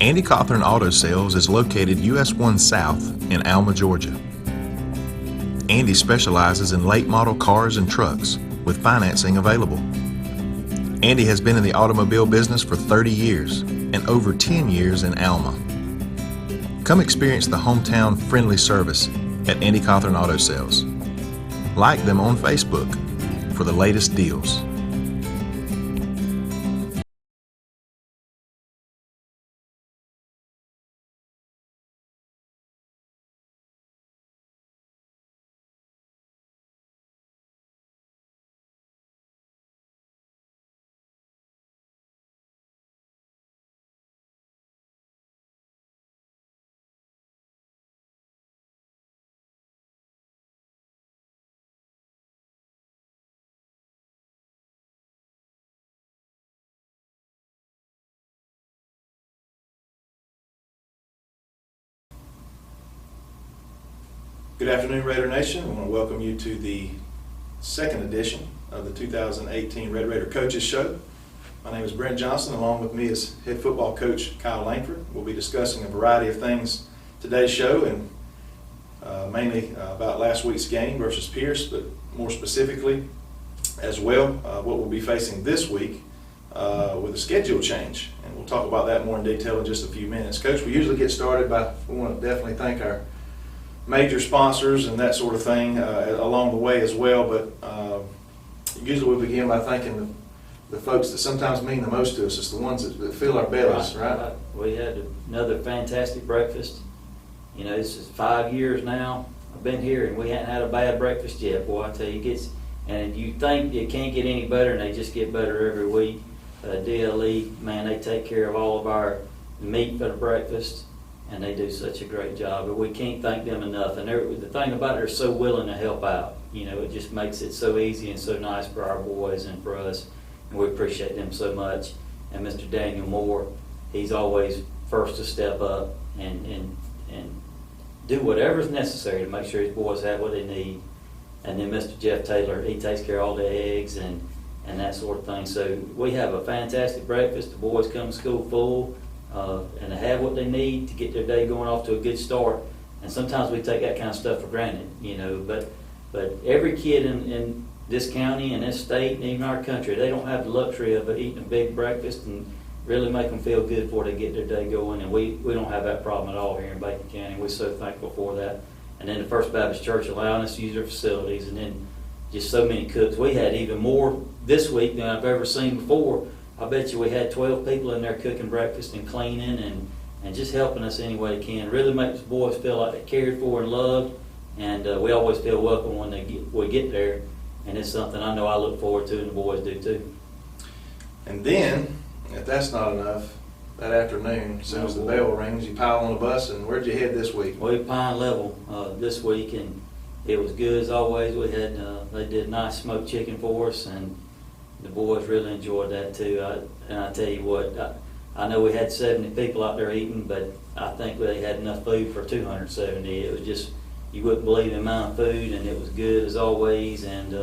Andy Cawthorn Auto Sales is located US 1 South in Alma, Georgia. Andy specializes in late model cars and trucks with financing available. Andy has been in the automobile business for 30 years and over 10 years in Alma. Come experience the hometown friendly service at Andy Cawthorn Auto Sales. Like them on Facebook for the latest deals. Good afternoon, Raider Nation. I want to welcome you to the second edition of the 2018 Red Raider Coaches Show. My name is Brent Johnson. Along with me is head football coach Kyle Langford. We'll be discussing a variety of things today's show, and mainly about last week's game versus Pierce, but more specifically as well what we'll be facing this week with a schedule change. And we'll talk about that more in detail in just a few minutes. Coach, we usually get started by, we want to definitely thank our major sponsors and that sort of thing along the way as well, but usually we begin by thanking the folks that sometimes mean the most to us. It's the ones that fill our bellies, right? We had another fantastic breakfast. You know, this is 5 years now. I've been here and we hadn't had a bad breakfast yet. Boy, I tell you, it gets, and you think it can't get any better, and they just get better every week. DLE, man, they take care of all of our meat for the breakfast, and they do such a great job. But we can't thank them enough. And the thing about it, they're so willing to help out. You know, it just makes it so easy and so nice for our boys and for us. And we appreciate them so much. And Mr. Daniel Moore, he's always first to step up and do whatever's necessary to make sure his boys have what they need. And then Mr. Jeff Taylor, he takes care of all the eggs and that sort of thing. So we have a fantastic breakfast. The boys come to school full. And to have what they need to get their day going off to a good start. And sometimes we take that kind of stuff for granted, you know, but every kid in this county and this state and even our country, they don't have the luxury of eating a big breakfast and really make them feel good before they get their day going. And we don't have that problem at all here in Bacon County. We're so thankful for that. And then the First Baptist Church allowing us to use their facilities, and then just so many cooks. We had even more this week than I've ever seen before. I bet you we had 12 people in there cooking breakfast and cleaning and just helping us any way they can. Really makes the boys feel like they're cared for and loved, and we always feel welcome when we get there, and it's something I know I look forward to and the boys do too. And then, if that's not enough, that afternoon, as soon as the bell rings, you pile on the bus, and where'd you head this week? We Pine Level this week, and it was good as always. We had they did nice smoked chicken for us, and the boys really enjoyed that too. And I tell you what, I know we had 70 people out there eating, but I think they had enough food for 270. It was just, you wouldn't believe the amount of food, and it was good as always. And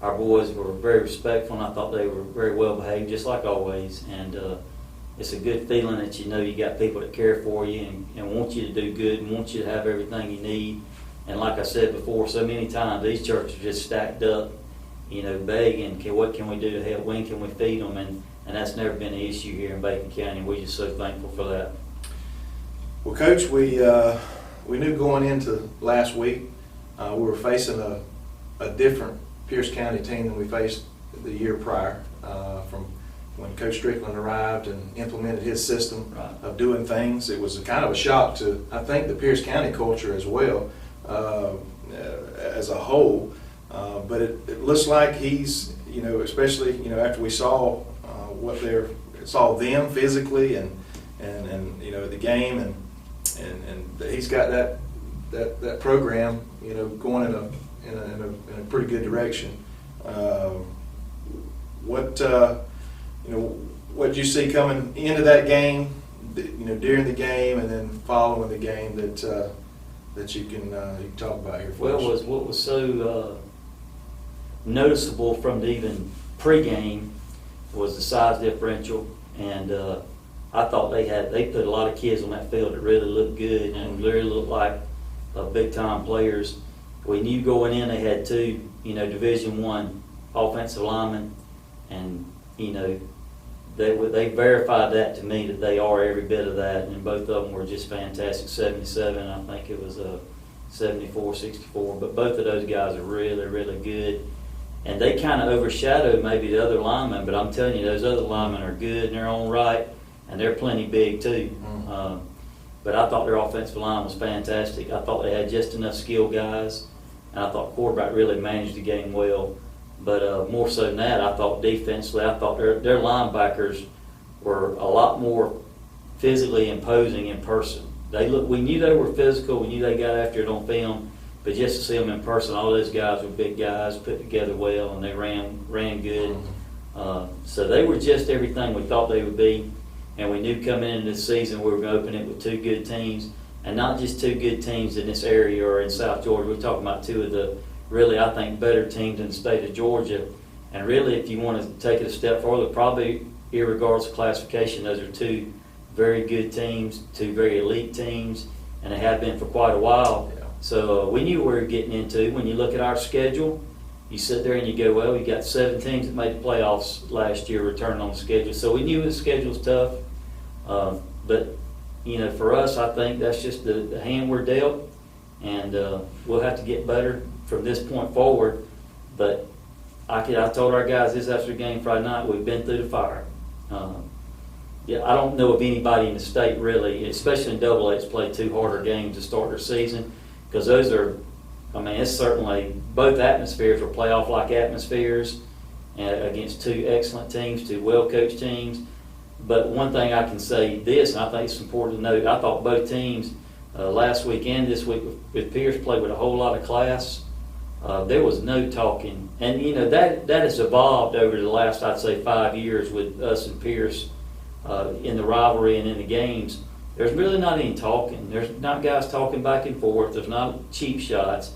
our boys were very respectful, and I thought they were very well behaved, just like always. And it's a good feeling that you know you got people that care for you and want you to do good and want you to have everything you need. And like I said before, so many times these churches are just stacked up, you know, begging, what can we do to help? When can we feed them? And that's never been an issue here in Bacon County. We're just so thankful for that. Well, Coach, we knew going into last week we were facing a different Pierce County team than we faced the year prior, from when Coach Strickland arrived and implemented his system of doing things. It was a kind of a shock to, I think, the Pierce County culture as well, as a whole. But it looks like he's, you know, especially, you know, after we saw saw them physically and you know, the game and he's got that program, you know, going in a pretty good direction. What did you see coming into that game, you know, during the game and then following the game that you can talk about here for us? What was so noticeable from the even pregame was the size differential, and I thought they put a lot of kids on that field that really looked good and really looked like big time players. We knew going in they had two, Division I offensive linemen, and they verified that to me that they are every bit of that, and both of them were just fantastic. 77, I think it was 74, 64, but both of those guys are really, really good. And they kind of overshadowed maybe the other linemen, but I'm telling you, those other linemen are good in their own right, and they're plenty big too. But I thought their offensive line was fantastic. I thought they had just enough skilled guys, and I thought quarterback really managed the game well. But more so than that, I thought defensively, I thought their linebackers were a lot more physically imposing in person. We knew they were physical, we knew they got after it on film, but just to see them in person, all those guys were big guys, put together well, and they ran good. So they were just everything we thought they would be, and we knew coming into the season we were going to open it with two good teams, and not just two good teams in this area or in South Georgia. We're talking about two of the really, I think, better teams in the state of Georgia. And really, if you want to take it a step further, probably irregardless of classification, those are two very good teams, two very elite teams, and they have been for quite a while. Yeah. So we knew what we were getting into. When you look at our schedule, you sit there and you go, well, we got 7 teams that made the playoffs last year returning on the schedule. So we knew the schedule's tough. But, for us, I think that's just the hand we're dealt, and we'll have to get better from this point forward. But I told our guys this after the game Friday night, we've been through the fire. I don't know of anybody in the state really, especially in AA, that's played 2 harder games to start their season, because those are, it's certainly, both atmospheres are playoff-like atmospheres against 2 excellent teams, 2 well-coached teams. But one thing I can say this, and I think it's important to note, I thought both teams last week and this week with Pierce played with a whole lot of class. There was no talking, and that has evolved over the last, I'd say, 5 years with us and Pierce in the rivalry and in the games. There's really not any talking. There's not guys talking back and forth. There's not cheap shots.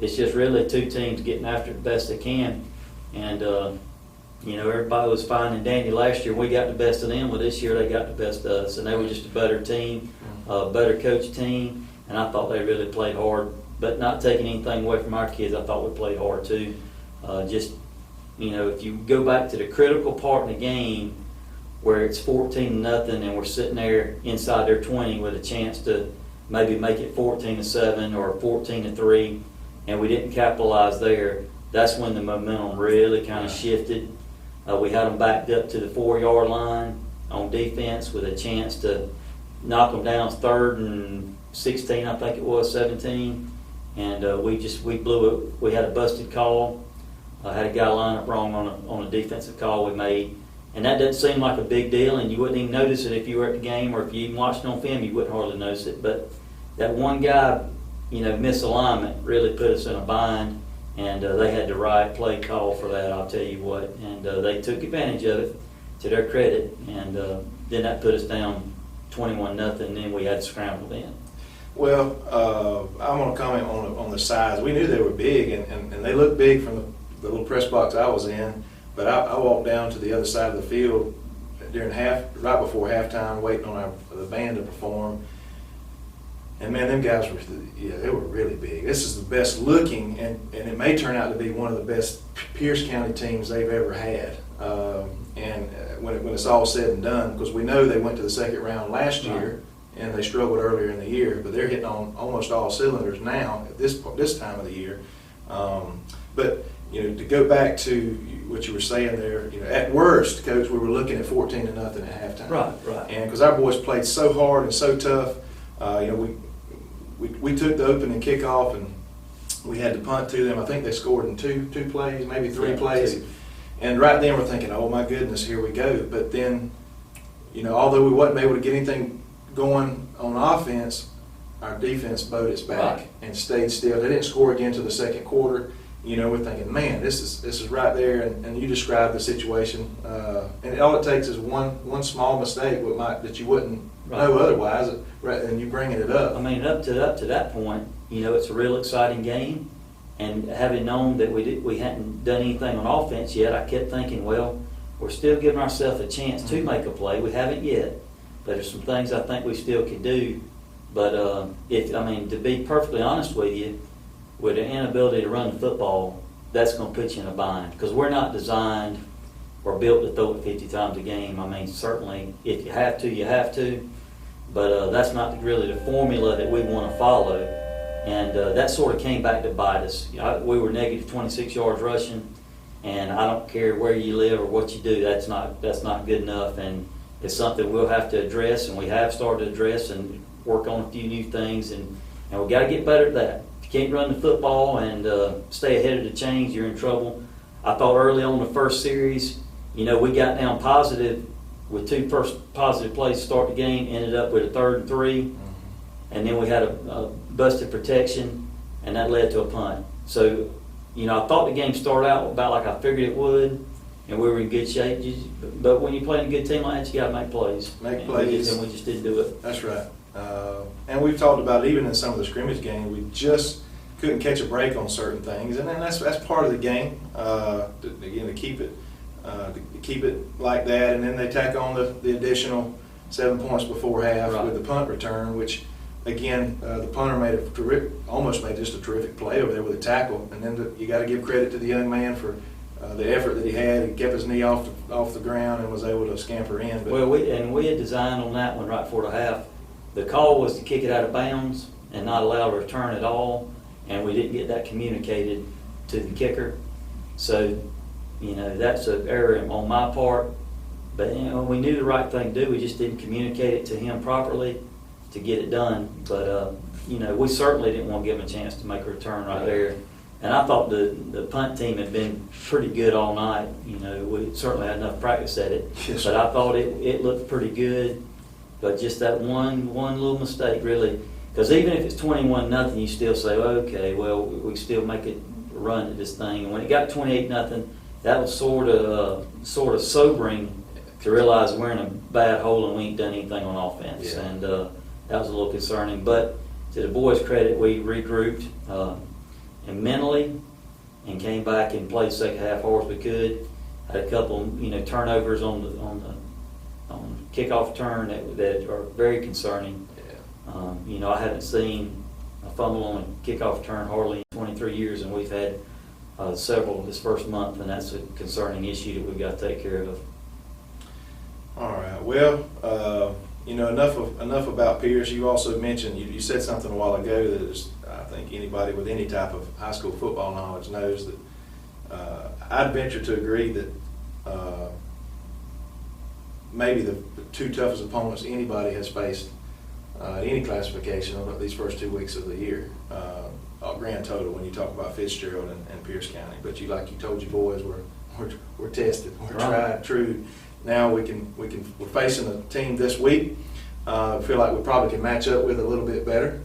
It's just really 2 teams getting after it the best they can. And everybody was fine and dandy last year. We got the best of them. Well, this year they got the best of us, and they were just a better team, a better coach team. And I thought they really played hard. But not taking anything away from our kids, I thought we played hard too. If you go back to the critical part in the game where it's 14-0 and we're sitting there inside their 20 with a chance to maybe make it 14-7 or 14-3, and we didn't capitalize there, that's when the momentum really kind of shifted. We had them backed up to the 4-yard line on defense with a chance to knock them down 3rd and 16, I think it was, 17. And we blew it. We had a busted call. Had a guy line up wrong on a defensive call we made. And that doesn't seem like a big deal, and you wouldn't even notice it if you were at the game, or if you even watched it on film, you wouldn't hardly notice it. But that one guy, misalignment really put us in a bind, and they had the right play call for that, I'll tell you what. And they took advantage of it, to their credit, and then that put us down 21-0, and then we had to scramble then. Well, I want to comment on the size. We knew they were big, and they looked big from the little press box I was in. But I walked down to the other side of the field right before halftime, waiting on the band to perform. And man, them guys they were really big. This is the best looking, and it may turn out to be one of the best Pierce County teams they've ever had. When it's all said and done, because we know they went to the 2nd round last year, and they struggled earlier in the year, but they're hitting on almost all cylinders now at this time of the year. But to go back to what you were saying there, at worst, Coach, we were looking at 14-0 at halftime. Right. And because our boys played so hard and so tough, we took the opening kickoff and we had to punt to them. I think they scored in two plays, maybe 3 plays. 2. And right then we're thinking, oh my goodness, here we go. But then, although we wasn't able to get anything going on offense, our defense bowed its back and stayed still. They didn't score again until the 2nd quarter. We're thinking, man, this is right there, and you described the situation. And all it takes is one small mistake that you wouldn't know otherwise, and you bringing it up. Up to that point, it's a real exciting game. And having known that we hadn't done anything on offense yet, I kept thinking, well, we're still giving ourselves a chance to make a play. We haven't yet. there's some things I think we still could do. But to be perfectly honest with you, with the inability to run the football, that's going to put you in a bind, because we're not designed or built to throw it 50 times a game. I mean, certainly if you have to, you have to, but that's not really the formula that we want to follow. And that sort of came back to bite us. We were negative 26 yards rushing, and I don't care where you live or what you do, that's not good enough. And it's something we'll have to address, and we have started to address and work on a few new things, and we got to get better at that. If you can't run the football and stay ahead of the chains, you're in trouble. I thought early on the first series, we got down positive with two first positive plays to start the game, ended up with a 3rd and 3, and then we had a busted protection, and that led to a punt. So, I thought the game started out about like I figured it would, and we were in good shape. But when you're playing a good team like that, you got to make plays. Make plays. And we just didn't do it. That's right. And we've talked about even in some of the scrimmage games, we just couldn't catch a break on certain things, and then that's part of the game. To keep it like that, and then they tack on the additional 7 points before half with the punt return, which again the punter almost made just a terrific play over there with a tackle, and then you got to give credit to the young man for the effort that he had. He kept his knee off the ground and was able to scamper in. But we had designed on that one right before the half. The call was to kick it out of bounds and not allow a return at all, and we didn't get that communicated to the kicker. So, that's an error on my part. But, we knew the right thing to do. We just didn't communicate it to him properly to get it done. But, we certainly didn't want to give him a chance to make a return right there. And I thought the punt team had been pretty good all night. We certainly had enough practice at it. Yes. But I thought it looked pretty good. But just that one little mistake, really. Because even if it's 21-0, you still say, okay, well, we still make it run at this thing. And when it got 28-0, that was sort of sobering to realize we're in a bad hole and we ain't done anything on offense. Yeah. And that was a little concerning. But to the boys' credit, we regrouped and mentally and came back and played second half hard as we could. Had a couple, turnovers on the kickoff turn that are very concerning. Yeah. I haven't seen a fumble on a kickoff turn hardly in 23 years, and we've had several this first month, and that's a concerning issue that we've got to take care of. All right. Well, enough about Pierce. You also mentioned, you said something a while ago that is, I think anybody with any type of high school football knowledge knows that I'd venture to agree that maybe the two toughest opponents anybody has faced at any classification over these first 2 weeks of the year, grand total, when you talk about Fitzgerald and Pierce County. But like you told your boys, we're tested, we're tried, true. Now we're facing a team this week. Feel like we probably can match up with a little bit better,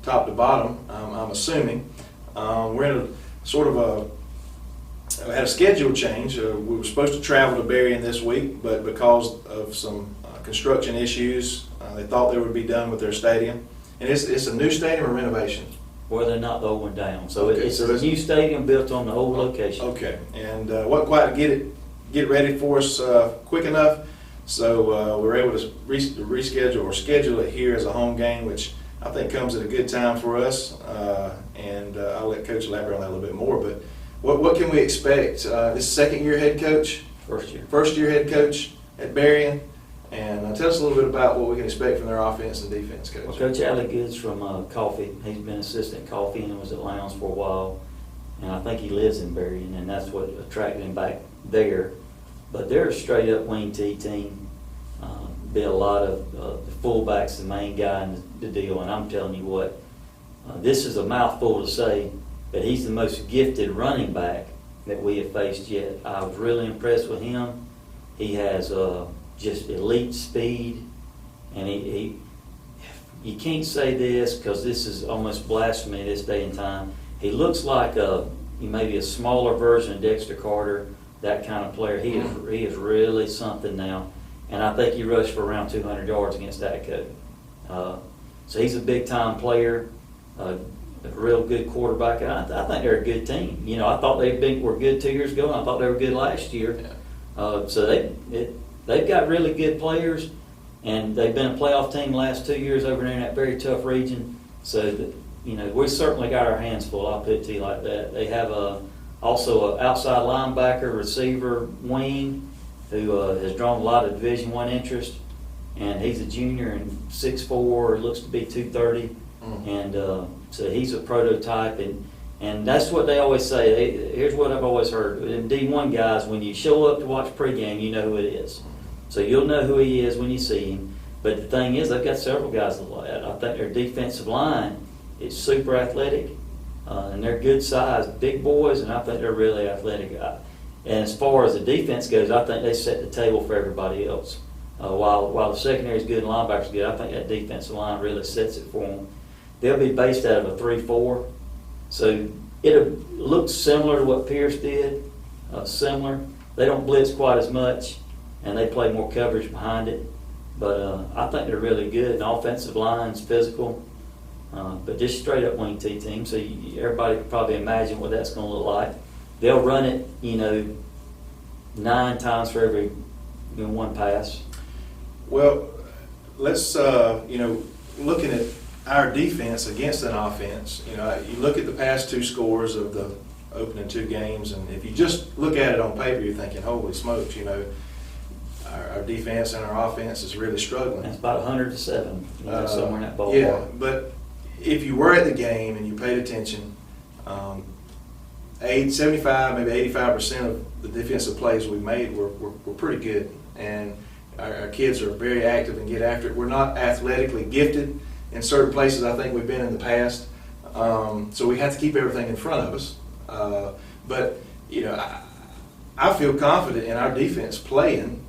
top to bottom. I'm assuming we're in a sort of we had a schedule change. We were supposed to travel to Berrien this week, but because of some construction issues, they thought they would be done with their stadium. And it's a new stadium or renovation? Well, they're not the old one down. So okay, it's a new stadium built on the old location. Okay, and wasn't quite to get ready for us quick enough, so we're able to reschedule or schedule it here as a home game, which I think comes at a good time for us. And I'll let Coach elaborate on that a little bit more. But what can we expect? This second-year head coach? First-year head coach at Berrien. And tell us a little bit about what we can expect from their offense and defense, Coach. Well, Coach Allie Goods from Coffee. He's been assistant at Coffee and was at Lowndes for a while. And I think he lives in Berrien, and that's what attracted him back there. But they're a straight-up wing T team. Be a lot of the fullbacks, the main guy in the deal. And I'm telling you what, this is a mouthful to say, but he's the most gifted running back that we have faced yet. I was really impressed with him. He has just elite speed, and he you can't say this because this is almost blasphemy this day and time. He looks like maybe a smaller version of Dexter Carter, that kind of player. He is really something now, and I think he rushed for around 200 yards against Atco. So he's a big time player, a real good quarterback. And I think they're a good team. I thought were good 2 years ago, and I thought they were good last year. Yeah. So they've got really good players. And they've been a playoff team the last 2 years over there in that very tough region. So, that, we certainly got our hands full, I'll put it to you like that. They have also an outside linebacker, receiver, wing, who has drawn a lot of Division I interest. And he's a junior and 6'4", looks to be 230. And so he's a prototype. And that's what they always say. Here's what I've always heard. In D1 guys, when you show up to watch pregame, you know who it is. So you'll know who he is when you see him. But the thing is, they've got several guys that I think their defensive line is super athletic, and they're good size, big boys, and I think they're really athletic. And as far as the defense goes, I think they set the table for everybody else. While the secondary is good and linebackers good, I think that defensive line really sets it for them. They'll be based out of a 3-4, so it'll look similar to what Pierce did. Similar. They don't blitz quite as much, and they play more coverage behind it. But I think they're really good. And offensive line's physical, but just straight up wing T team. So everybody can probably imagine what that's going to look like. They'll run it, 9 times for every one pass. Well, let's looking at our defense against an offense. You look at the past 2 scores of the opening 2 games, and if you just look at it on paper, you're thinking, holy smokes, our defense and our offense is really struggling. It's about 100-7, somewhere in that ballpark. Yeah, but if you were at the game and you paid attention, 75, maybe 85% of the defensive plays we made were pretty good, and our kids are very active and get after it. We're not athletically gifted in certain places I think we've been in the past, so we have to keep everything in front of us. But I feel confident in our defense playing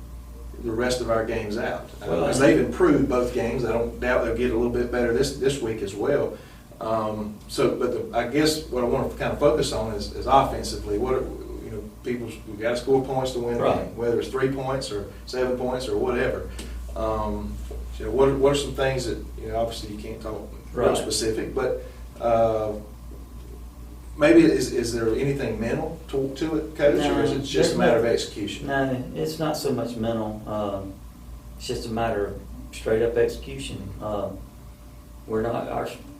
the rest of our games out, because they've improved both games. I don't doubt they'll get a little bit better this week as well. I guess what I want to kind of focus on is offensively. We've got to score points to win a game, whether it's 3 points or 7 points or whatever. What are some things that obviously you can't talk real specific, but maybe is there anything mental to it, Coach, or is it just a matter of execution? No, it's not so much mental. It's just a matter of straight up execution. We're not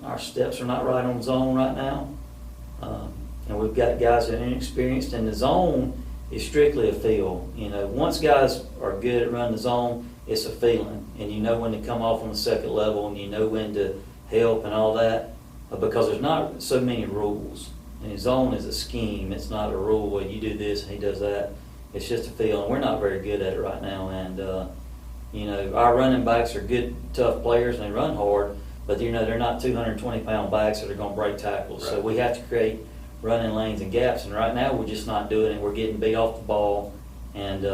our steps are not right on zone right now, and we've got guys that are inexperienced. And the zone is strictly a feel. Once guys are good at running the zone, it's a feeling, and you know when to come off on the second level, and you know when to help and all that, because there's not so many rules. And his zone is a scheme. It's not a rule where you do this and he does that. It's just a feel, and we're not very good at it right now. And our running backs are good, tough players, and they run hard. But they're not 220-pound backs that are going to break tackles. Right. So we have to create running lanes and gaps. And right now we're just not doing it. We're getting beat off the ball, and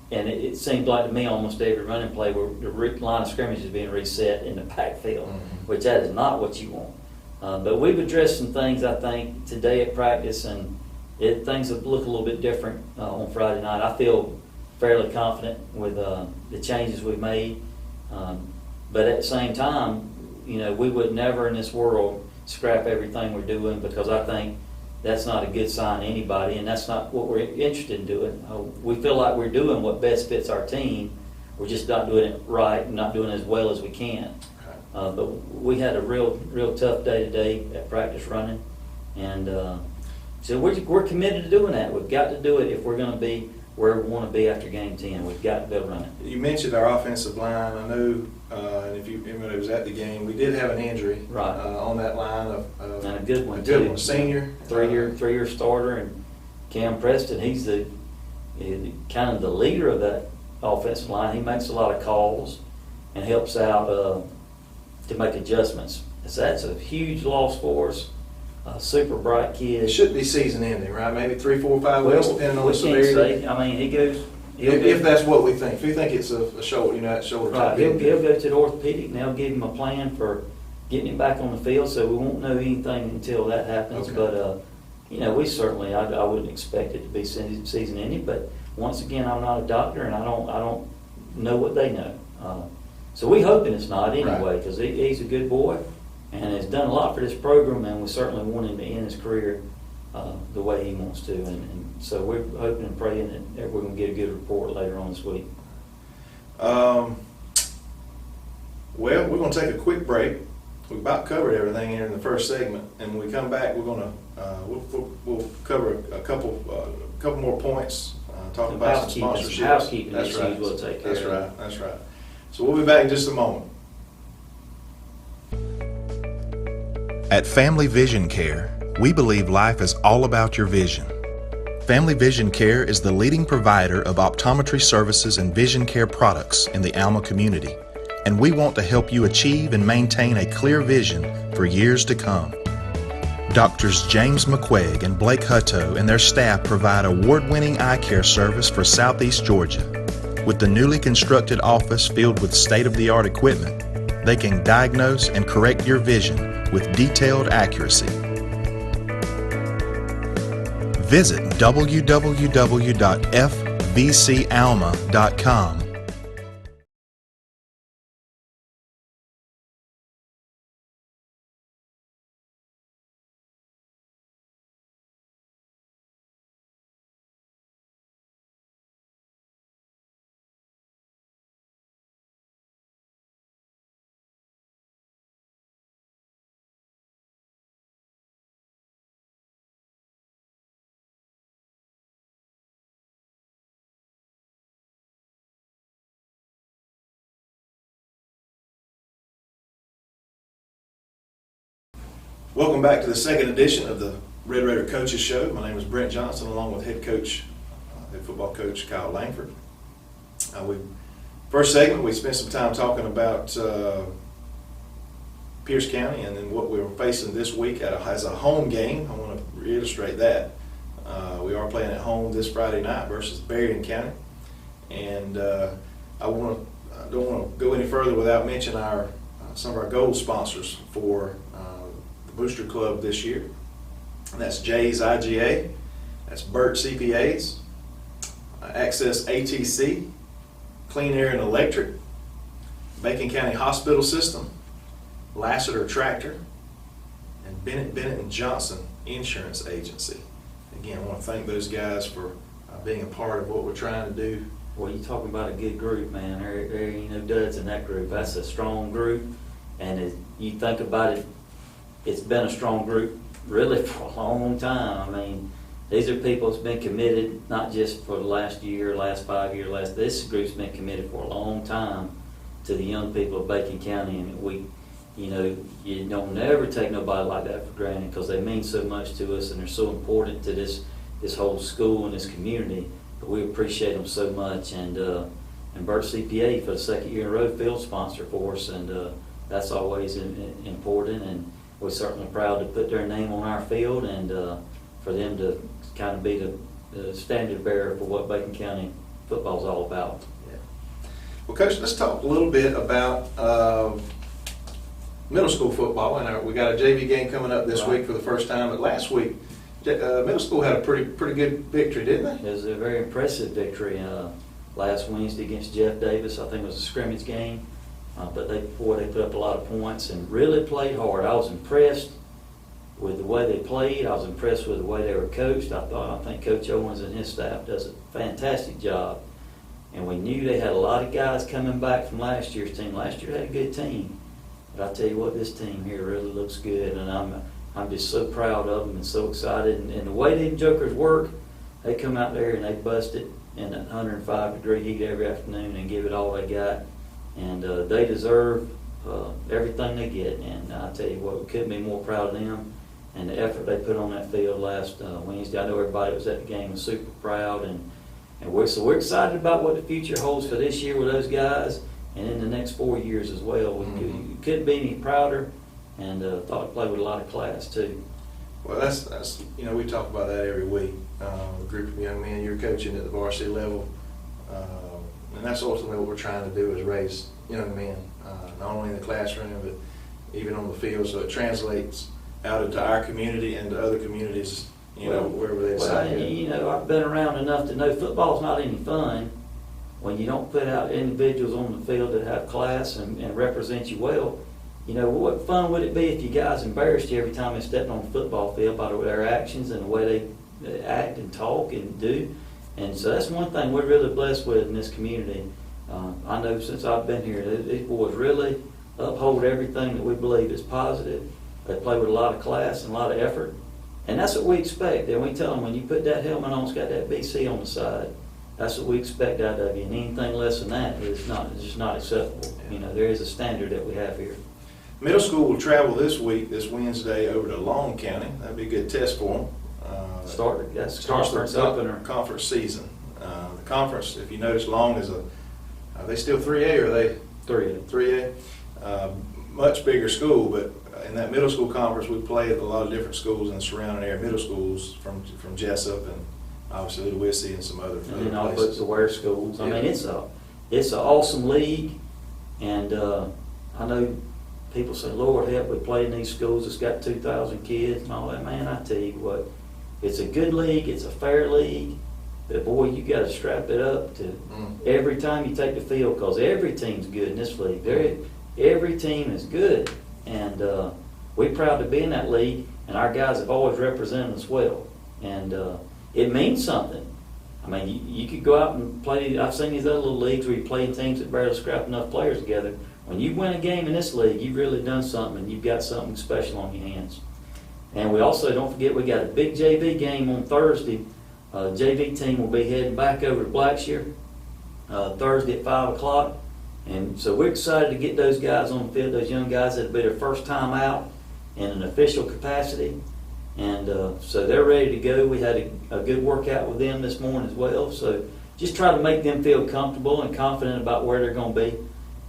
it seems like to me almost every running play where the line of scrimmage is being reset in the backfield, which that is not what you want. But we've addressed some things, I think, today at practice, and things have looked a little bit different on Friday night. I feel fairly confident with the changes we've made. But at the same time, we would never in this world scrap everything we're doing, because I think that's not a good sign to anybody, and that's not what we're interested in doing. We feel like we're doing what best fits our team. We're just not doing it right and not doing it as well as we can. But we had a real tough day today at practice running, and so we're committed to doing that. We've got to do it if we're going to be where we want to be after game 10. We've got to be able to run it. You mentioned our offensive line. I know, and if you remember, it was at the game, we did have an injury on that line. And a good one, too. A good one, senior. Three-year starter, and Cam Preston, he's the kind of the leader of that offensive line. He makes a lot of calls and helps out to make adjustments. So that's a huge loss for us. Super bright kid. It should be season ending, right? Maybe 3, 4, 5 weeks, depending on the severity. He goes. If that's what we think. If we think it's a shoulder, that shoulder type. He'll go to the orthopedic, and they'll give him a plan for getting him back on the field. So we won't know anything until that happens. Okay. But we certainly, I wouldn't expect it to be season ending. But once again, I'm not a doctor, and I don't know what they know. So we're hoping it's not anyway, because he's a good boy and has done a lot for this program, and we certainly want him to end his career the way he wants to. And so we're hoping and praying that we're going to get a good report later on this week. Well, we're going to take a quick break. We about covered everything here in the first segment, and when we come back, we're going to we'll cover a couple more points. Talk about some sponsorships. Housekeeping That's issues right. we'll take care of. That's right. So we'll be back in just a moment. At Family Vision Care, we believe life is all about your vision. Family Vision Care is the leading provider of optometry services and vision care products in the Alma community, and we want to help you achieve and maintain a clear vision for years to come. Doctors James McQuaig and Blake Hutto and their staff provide award-winning eye care service for Southeast Georgia. With the newly constructed office filled with state-of-the-art equipment, they can diagnose and correct your vision with detailed accuracy. Visit www.fvcalma.com. Welcome back to the second edition of the Red Raider Coaches Show. My name is Brent Johnson, along with head football coach Kyle Langford. First segment, we spent some time talking about Pierce County and then what we were facing this week as a home game. I want to reiterate that. We are playing at home this Friday night versus Berrien County. And I don't want to go any further without mentioning some of our gold sponsors for the Booster Club this year. And that's Jay's IGA, that's Burt CPAs, Access ATC, Clean Air and Electric, Macon County Hospital System, Lassiter Tractor, and Bennett & Johnson Insurance Agency. Again, I want to thank those guys for being a part of what we're trying to do. Well, you're talking about a good group, man. There ain't no duds in that group. That's a strong group, and you think about it, it's been a strong group really for a long time. I mean, these are people that's been committed not just for the last year, last 5 years. This group's been committed for a long time to the young people of Bacon County, and you don't never take nobody like that for granted because they mean so much to us and they're so important to this whole school and this community. But we appreciate them so much, and Burt CPA for the second year in a row field sponsor for us, and that's always important, and we're certainly proud to put their name on our field and for them to kind of be the standard bearer for what Bacon County football is all about. Yeah. Well, Coach, let's talk a little bit about middle school football. And we got a JV game coming up this week for the first time, but last week middle school had a pretty good victory, didn't they? It was a very impressive victory last Wednesday against Jeff Davis. I think it was a scrimmage game. But they put up a lot of points and really played hard. I was impressed with the way they played. I was impressed with the way they were coached. I think Coach Owens and his staff does a fantastic job. And we knew they had a lot of guys coming back from last year's team. Last year had a good team. But I tell you what, this team here really looks good, and I'm just so proud of them and so excited. And the way them jokers work, they come out there and they bust it in that 105-degree heat every afternoon and give it all they got. And they deserve everything they get. And I tell you what, we couldn't be more proud of them and the effort they put on that field last Wednesday. I know everybody that was at the game was super proud, and we're excited about what the future holds for this year with those guys and in the next 4 years as well. We couldn't be any prouder, and thought we played with a lot of class too. Well, that's we talk about that every week. A group of young men you're coaching at the varsity level. And that's ultimately what we're trying to do, is raise young men, not only in the classroom, but even on the field, so it translates out into our community and to other communities, wherever they decide. Well, I've been around enough to know football's not any fun when you don't put out individuals on the field that have class and represent you well. What fun would it be if you guys embarrassed you every time they stepped on the football field by their actions and the way they act and talk and do? And so that's one thing we're really blessed with in this community. I know since I've been here, these boys really uphold everything that we believe is positive. They play with a lot of class and a lot of effort. And that's what we expect. And we tell them, when you put that helmet on, it's got that BC on the side. That's what we expect out of you. And anything less than that is just not acceptable. You know, there is a standard that we have here. Middle school will travel this Wednesday, over to Long County. That'd be a good test for them. That's conference opener. Conference season. The conference, if you notice, Long is are they still 3A or are they? 3A. 3A. Much bigger school, but in that middle school conference, we play at a lot of different schools in the surrounding area, middle schools from Jessup and obviously Louisville and some other places. And then all but the Ware schools. I Yeah. mean, it's an awesome league, and I know people say, Lord help, we play in these schools, it's got 2,000 kids and all that. Man, I tell you what, it's a good league, it's a fair league, but boy, you got to strap it up to every time you take the field, because every team's good in this league. Every team is good, and we're proud to be in that league, and our guys have always represented us well, and it means something. I mean, you could go out and play. I've seen these other little leagues where you play teams that barely scrap enough players together. When you win a game in this league, you've really done something, and you've got something special on your hands. And we also, don't forget, we got a big JV game on Thursday. JV team will be heading back over to Blackshear Thursday at 5 o'clock. And so we're excited to get those guys on the field, those young guys that'll be their first time out in an official capacity. And so they're ready to go. We had a good workout with them this morning as well. So just try to make them feel comfortable and confident about where they're going to be.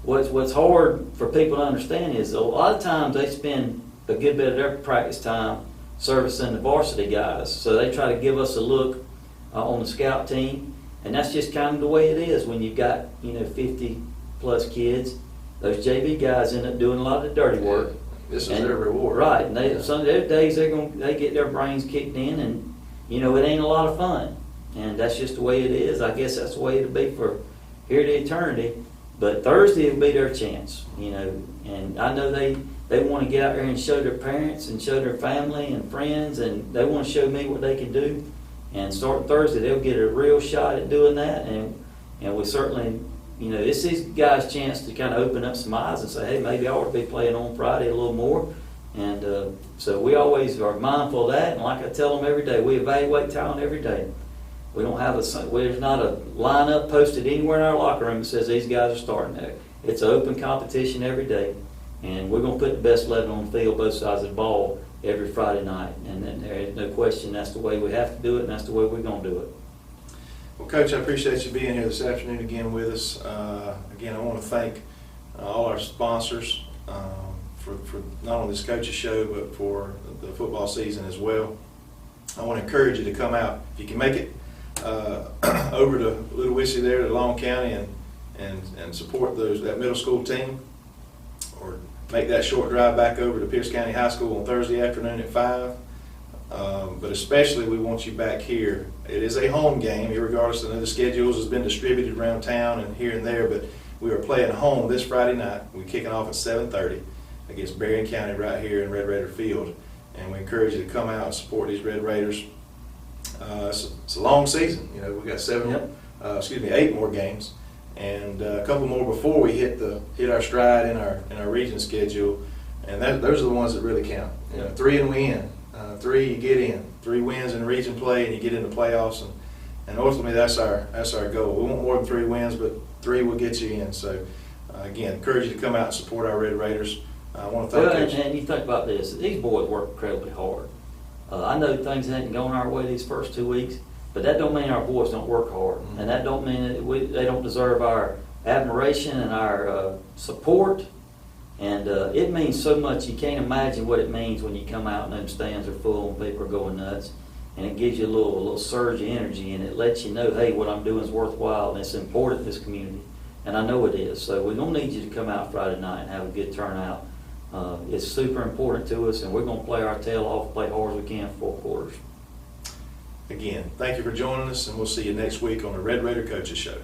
What's hard for people to understand is a lot of times they spend a good bit of their practice time servicing the varsity guys. So they try to give us a look on the scout team. And that's just kind of the way it is when you've got, 50 plus kids. Those JV guys end up doing a lot of the dirty work. This is their reward. Right. And some of their days they get their brains kicked in, and it ain't a lot of fun. And that's just the way it is. I guess that's the way it'll be for here to eternity. But Thursday will be their chance, and I know they want to get out there and show their parents and show their family and friends, and they want to show me what they can do. And starting Thursday, they'll get a real shot at doing that. And we certainly, it's these guys' chance to kind of open up some eyes and say, hey, maybe I ought to be playing on Friday a little more. And so we always are mindful of that. And like I tell them every day, we evaluate talent every day. We don't have there's not a lineup posted anywhere in our locker room that says these guys are starting there. It's an open competition every day, and we're going to put the best 11 on the field, both sides of the ball, every Friday night. And then there is no question that's the way we have to do it, and that's the way we're going to do it. Well, Coach, I appreciate you being here this afternoon again with us. Again, I want to thank all our sponsors for not only this coach's show, but for the football season as well. I want to encourage you to come out if you can make it. Over to Little Wissy there to Long County and support that middle school team, or make that short drive back over to Pierce County High School on Thursday afternoon at 5. But especially we want you back here. It is a home game, irregardless. I know the schedules has been distributed around town and here and there, but we are playing home this Friday night. We're kicking off at 7:30 against Berrien County right here in Red Raider Field. And we encourage you to come out and support these Red Raiders. It's a long season. We got 8 more games, and a couple more before we hit our stride in our region schedule, and those are the ones that really count. 3 and we in, 3 you get in, 3 wins in region play, and you get into playoffs, and ultimately that's our goal. We want more than 3 wins, but 3 will get you in. So again, encourage you to come out and support our Red Raiders. I want to thank and you think about this, these boys work incredibly hard. I know things hadn't gone our way these first 2 weeks, but that don't mean our boys don't work hard, and that don't mean that they don't deserve our admiration and our support. And it means so much. You can't imagine what it means when you come out and those stands are full and people are going nuts, and it gives you a little surge of energy, and it lets you know, hey, what I'm doing is worthwhile and it's important to this community, and I know it is. So we're gonna need you to come out Friday night and have a good turnout. It's super important to us, and we're going to play our tail off, play hard as we can for 4 quarters. Again, thank you for joining us, and we'll see you next week on the Red Raider Coaches Show.